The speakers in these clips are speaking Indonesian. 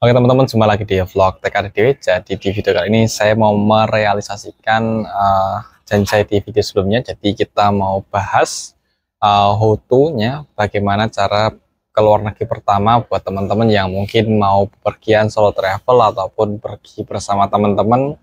Oke teman-teman, jumpa lagi di vlog TKDW. Jadi di video kali ini saya mau merealisasikan janji saya di video sebelumnya. Jadi kita mau bahas how to-nya, bagaimana cara ke luar negeri pertama buat teman-teman yang mungkin mau pergian solo travel ataupun pergi bersama teman-teman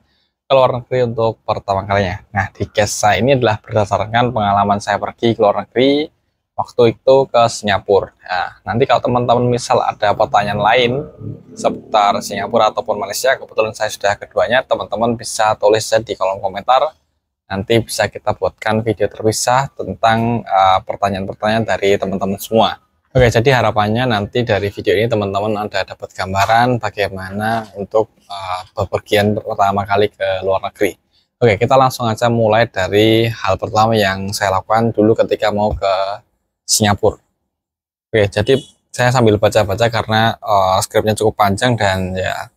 ke luar negeri untuk pertama kalinya. Nah, di case saya ini adalah berdasarkan pengalaman saya pergi ke luar negeri waktu itu ke Singapura. Nah, nanti kalau teman-teman misal ada pertanyaan lain seputar Singapura ataupun Malaysia, kebetulan saya sudah keduanya, teman-teman bisa tulis di kolom komentar. Nanti bisa kita buatkan video terpisah tentang pertanyaan-pertanyaan dari teman-teman semua. Oke, jadi harapannya nanti dari video ini teman-teman ada dapat gambaran bagaimana untuk bepergian pertama kali ke luar negeri. Oke, kita langsung aja mulai dari hal pertama yang saya lakukan dulu ketika mau ke Singapura. Oke, jadi saya sambil baca-baca karena skripnya cukup panjang dan ya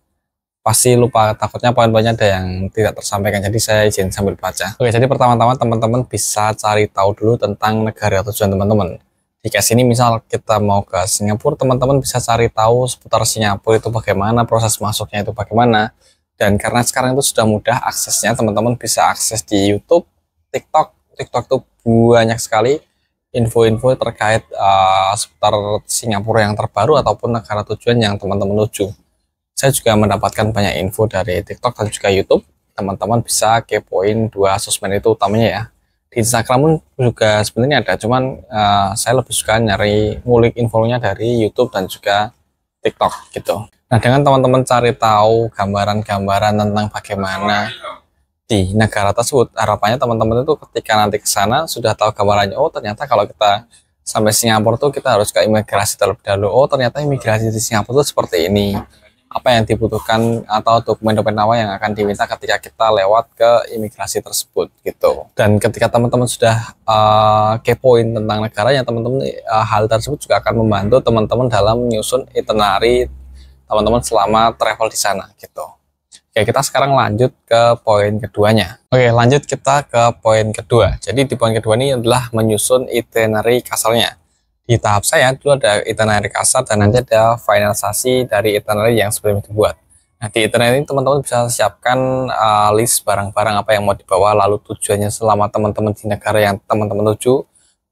pasti lupa, takutnya poin-poinnya ada yang tidak tersampaikan, jadi saya izin sambil baca. Oke, jadi pertama-tama teman-teman bisa cari tahu dulu tentang negara tujuan teman-teman. Di case ini misal kita mau ke Singapura, teman-teman bisa cari tahu seputar Singapura itu bagaimana, proses masuknya itu bagaimana. Dan karena sekarang itu sudah mudah aksesnya, teman-teman bisa akses di YouTube, TikTok. TikTok itu banyak sekali info-info terkait seputar Singapura yang terbaru ataupun negara tujuan yang teman-teman tuju. Saya juga mendapatkan banyak info dari TikTok dan juga YouTube. Teman-teman bisa kepoin dua sosmed itu utamanya ya. Di Instagram pun juga sebenarnya ada, cuman saya lebih suka nyari ngulik infonya dari YouTube dan juga TikTok gitu. Nah, dengan teman-teman cari tahu gambaran-gambaran tentang bagaimana di negara tersebut, harapannya teman-teman itu ketika nanti ke sana sudah tahu gambarannya. Oh, ternyata kalau kita sampai Singapura tuh kita harus ke imigrasi terlebih dahulu. Oh, ternyata imigrasi di Singapura tuh seperti ini. Apa yang dibutuhkan atau dokumen-dokumen apa yang akan diminta ketika kita lewat ke imigrasi tersebut gitu. Dan ketika teman-teman sudah kepoin tentang negaranya, teman-teman hal tersebut juga akan membantu teman-teman dalam menyusun itinerary teman-teman selama travel di sana gitu. Oke, kita sekarang lanjut ke poin keduanya. Oke, lanjut kita ke poin kedua. Jadi di poin kedua ini adalah menyusun itinerary kasarnya. Di tahap saya dulu ada itinerary kasar dan nanti ada finalisasi dari itinerary yang sebelumnya dibuat. Nah, di itinerary ini teman-teman bisa siapkan list barang-barang apa yang mau dibawa, lalu tujuannya selama teman-teman di negara yang teman-teman tuju,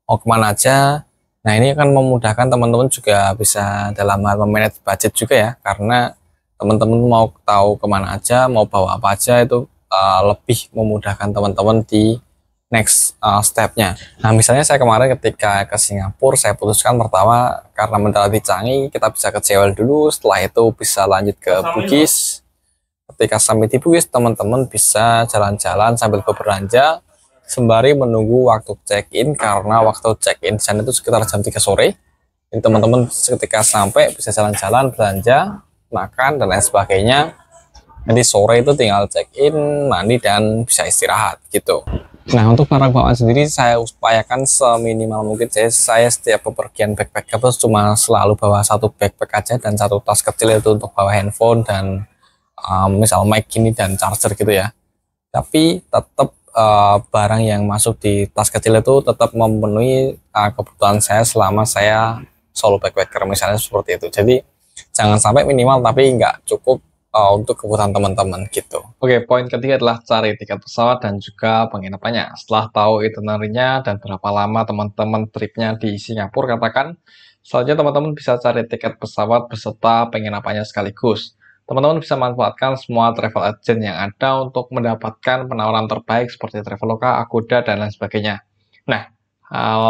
mau kemana aja. Nah, ini akan memudahkan teman-teman juga bisa dalam hal memanage budget juga ya, karena teman-teman mau tahu kemana aja, mau bawa apa aja, itu lebih memudahkan teman-teman di next stepnya. Nah, misalnya saya kemarin ketika ke Singapura, saya putuskan pertama karena mendarat di Changi, kita bisa ke Jewel dulu, setelah itu bisa lanjut ke Bugis. Ketika sampai di Bugis, teman-teman bisa jalan-jalan sambil berbelanja sembari menunggu waktu check-in, karena waktu check-in di sana itu sekitar jam 3 sore. Jadi teman-teman ketika sampai bisa jalan-jalan, belanja, makan dan lain sebagainya. Nanti sore itu tinggal check-in, mandi dan bisa istirahat gitu. Nah, untuk barang bawaan sendiri saya upayakan seminimal mungkin. Saya setiap bepergian backpacker itu cuma selalu bawa satu backpack aja dan satu tas kecil itu untuk bawa handphone dan misal mic gini dan charger gitu ya. Tapi tetap barang yang masuk di tas kecil itu tetap memenuhi kebutuhan saya selama saya solo backpacker misalnya seperti itu. Jadi jangan sampai minimal tapi nggak cukup untuk kebutuhan teman-teman gitu. Oke, poin ketiga adalah cari tiket pesawat dan juga penginapannya. Setelah tahu itinerary-nya dan berapa lama teman-teman tripnya di Singapura, katakan selanjutnya teman-teman bisa cari tiket pesawat beserta penginapannya sekaligus. Teman-teman bisa manfaatkan semua travel agent yang ada untuk mendapatkan penawaran terbaik seperti Traveloka, Agoda, dan lain sebagainya. Nah,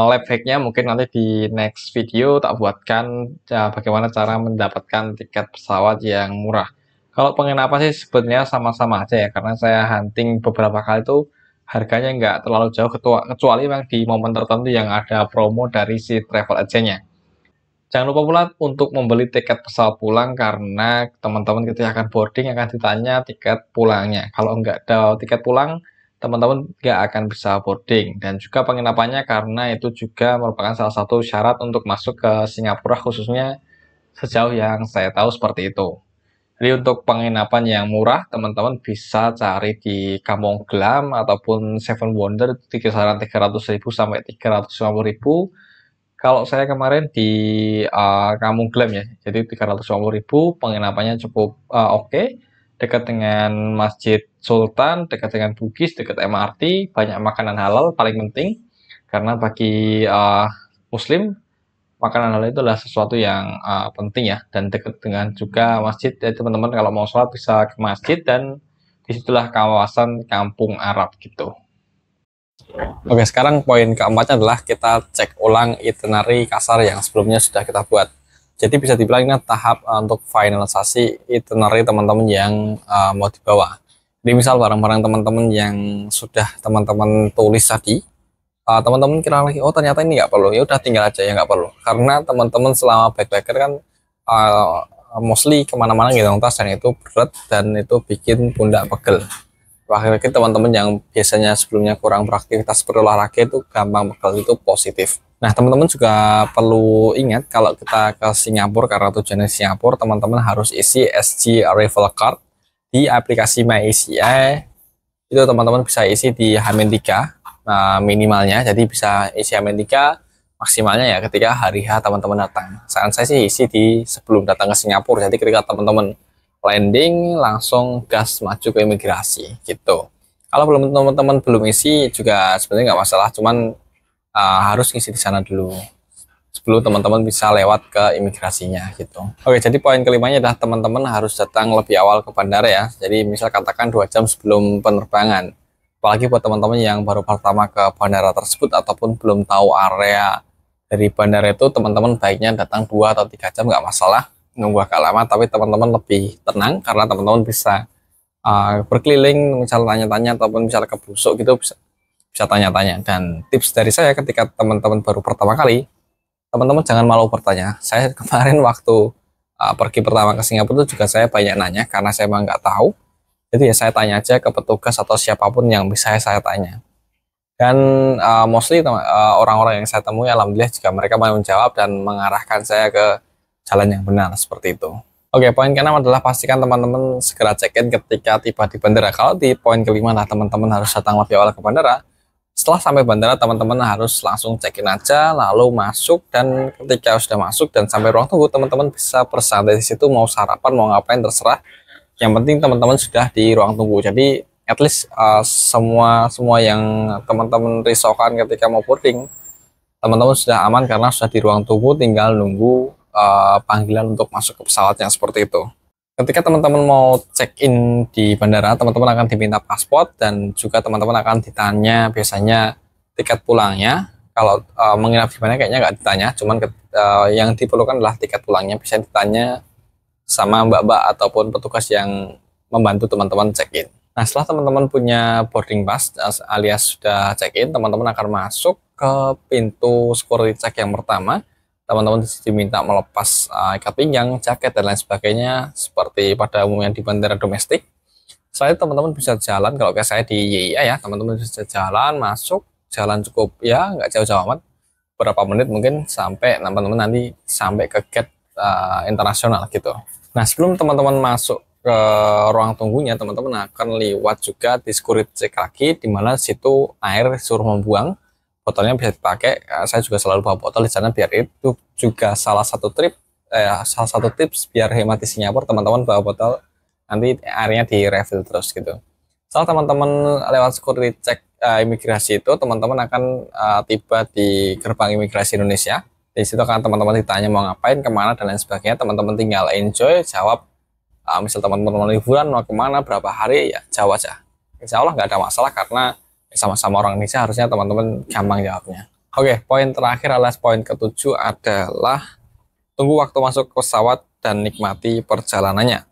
life hack-nya mungkin nanti di next video tak buatkan bagaimana cara mendapatkan tiket pesawat yang murah. Kalau penginapan sih sebenarnya sama-sama aja ya, karena saya hunting beberapa kali itu harganya nggak terlalu jauh, kecuali memang di momen tertentu yang ada promo dari si travel agentnya. Jangan lupa pula untuk membeli tiket pesawat pulang, karena teman-teman ketika akan boarding akan ditanya tiket pulangnya. Kalau nggak ada tiket pulang, teman-teman nggak akan bisa boarding. Dan juga penginapannya, karena itu juga merupakan salah satu syarat untuk masuk ke Singapura, khususnya sejauh yang saya tahu seperti itu. Jadi untuk penginapan yang murah, teman-teman bisa cari di Kampung Glam ataupun Seven Wonder di kisaran 300.000 sampai 350.000. Kalau saya kemarin di Kampung Glam ya, jadi 350.000, penginapannya cukup oke, dekat dengan Masjid Sultan, dekat dengan Bugis, dekat MRT, banyak makanan halal, paling penting, karena bagi Muslim, makanan halal itu adalah sesuatu yang penting ya, dan dekat dengan juga masjid, ya teman-teman kalau mau sholat bisa ke masjid, dan disitulah kawasan Kampung Arab gitu. Oke, sekarang poin keempatnya adalah kita cek ulang itinerary kasar yang sebelumnya sudah kita buat. Jadi bisa dibilang ini tahap untuk finalisasi itinerary teman-teman yang mau dibawa. Jadi misal barang-barang teman-teman yang sudah teman-teman tulis tadi, teman-teman kira lagi, oh ternyata ini nggak perlu, ya udah tinggal aja ya nggak perlu. Karena teman-teman selama backpacker kan mostly kemana-mana gitu, tas dan itu berat dan itu bikin pundak pegel. Akhirnya teman-teman yang biasanya sebelumnya kurang beraktivitas berolahraga itu gampang pegel, itu positif. Nah, teman-teman juga perlu ingat kalau kita ke Singapura, karena tujuannya Singapura, teman-teman harus isi SG Arrival Card di aplikasi MyAsia. Itu teman-teman bisa isi di H-3 minimalnya, jadi bisa isi H-3 maksimalnya ya ketika hari H teman-teman datang. Saran saya sih isi di sebelum datang ke Singapura, jadi ketika teman-teman landing langsung gas maju ke imigrasi gitu. Kalau teman-teman belum isi juga sebenarnya nggak masalah, cuman harus ngisi di sana dulu sebelum teman-teman bisa lewat ke imigrasinya gitu. Oke, jadi poin kelimanya adalah teman-teman harus datang lebih awal ke bandara ya. Jadi misal katakan 2 jam sebelum penerbangan. Apalagi buat teman-teman yang baru pertama ke bandara tersebut ataupun belum tahu area dari bandara itu, teman-teman baiknya datang 2 atau 3 jam nggak masalah, nunggu agak lama, tapi teman-teman lebih tenang karena teman-teman bisa berkeliling, misal tanya-tanya ataupun misal ke busuk gitu, bisa tanya-tanya. Dan tips dari saya ketika teman-teman baru pertama kali, teman-teman jangan malu bertanya. Saya kemarin waktu pergi pertama ke Singapura itu juga saya banyak nanya karena saya emang nggak tahu. Jadi ya saya tanya aja ke petugas atau siapapun yang bisa saya tanya. Dan mostly orang-orang yang saya temui alhamdulillah juga mereka mau menjawab dan mengarahkan saya ke jalan yang benar seperti itu. Oke, poin keenam adalah pastikan teman-teman segera check-in ketika tiba di bandara. Kalau di poin kelima lah teman-teman harus datang lebih awal ke bandara. Setelah sampai bandara, teman-teman harus langsung check-in aja, lalu masuk, dan ketika sudah masuk dan sampai ruang tunggu, teman-teman bisa bersantai di situ, mau sarapan, mau ngapain terserah. Yang penting teman-teman sudah di ruang tunggu. Jadi at least semua yang teman-teman risaukan ketika mau boarding, teman-teman sudah aman karena sudah di ruang tunggu, tinggal nunggu panggilan untuk masuk ke pesawatnya seperti itu. Ketika teman-teman mau check-in di bandara, teman-teman akan diminta paspor dan juga teman-teman akan ditanya biasanya tiket pulangnya. Kalau menginap di mana kayaknya nggak ditanya, cuman yang diperlukan adalah tiket pulangnya. Bisa ditanya sama mbak-mbak ataupun petugas yang membantu teman-teman check-in. Nah, setelah teman-teman punya boarding pass alias sudah check-in, teman-teman akan masuk ke pintu security check yang pertama. Teman-teman diminta melepas ikat pinggang, jaket, dan lain sebagainya seperti pada umumnya di bandara domestik. Setelah itu teman-teman bisa jalan, kalau kayak saya di YIA ya, teman-teman bisa jalan, masuk, jalan cukup ya, nggak jauh-jauh amat, berapa menit mungkin sampai teman-teman nanti sampai ke gate internasional gitu. Nah, sebelum teman-teman masuk ke ruang tunggunya, teman-teman akan lewat juga di security check lagi, di mana situ air suruh membuang, botolnya bisa dipakai. Saya juga selalu bawa botol di sana, biar itu juga salah satu tips biar hemat di Singapura, teman-teman bawa botol, nanti airnya di refill terus gitu. Setelah teman-teman lewat security check imigrasi itu, teman-teman akan tiba di gerbang imigrasi Indonesia. Di situ kan teman-teman ditanya mau ngapain, kemana, dan lain sebagainya. Teman-teman tinggal enjoy, jawab. Misal teman-teman mau liburan, mau kemana, berapa hari, ya jawab aja. Insya Allah nggak ada masalah karena sama-sama orang Indonesia, harusnya teman-teman gampang jawabnya. Oke, poin terakhir adalah poin ketujuh adalah tunggu waktu masuk ke pesawat dan nikmati perjalanannya.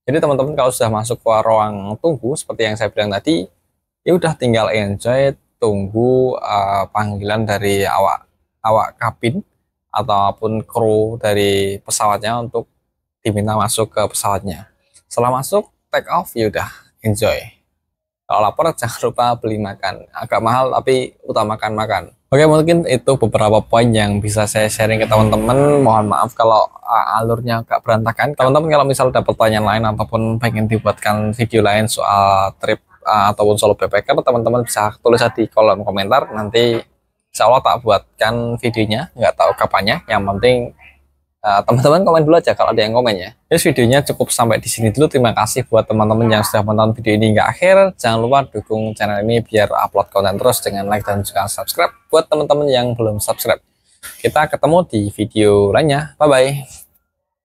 Jadi teman-teman kalau sudah masuk ke ruang tunggu seperti yang saya bilang tadi, ya udah tinggal enjoy, tunggu panggilan dari awak kabin ataupun kru dari pesawatnya untuk diminta masuk ke pesawatnya. Setelah masuk, take off, ya udah enjoy. Kalau lapar jangan lupa beli makan. Agak mahal tapi utamakan makan. Oke, mungkin itu beberapa poin yang bisa saya sharing ke teman-teman. Mohon maaf kalau alurnya agak berantakan. Teman-teman kalau misal ada pertanyaan lain ataupun pengen dibuatkan video lain soal trip ataupun solo backpacker, teman-teman bisa tulis di kolom komentar. Nanti Insya Allah tak buatkan videonya, nggak tahu kapannya. Yang penting teman-teman komen dulu aja kalau ada yang komen ya. Jadi videonya cukup sampai di sini dulu. Terima kasih buat teman-teman yang sudah menonton video ini hingga akhir. Jangan lupa dukung channel ini biar upload konten terus dengan like dan juga subscribe. Buat teman-teman yang belum subscribe, kita ketemu di video lainnya. Bye bye.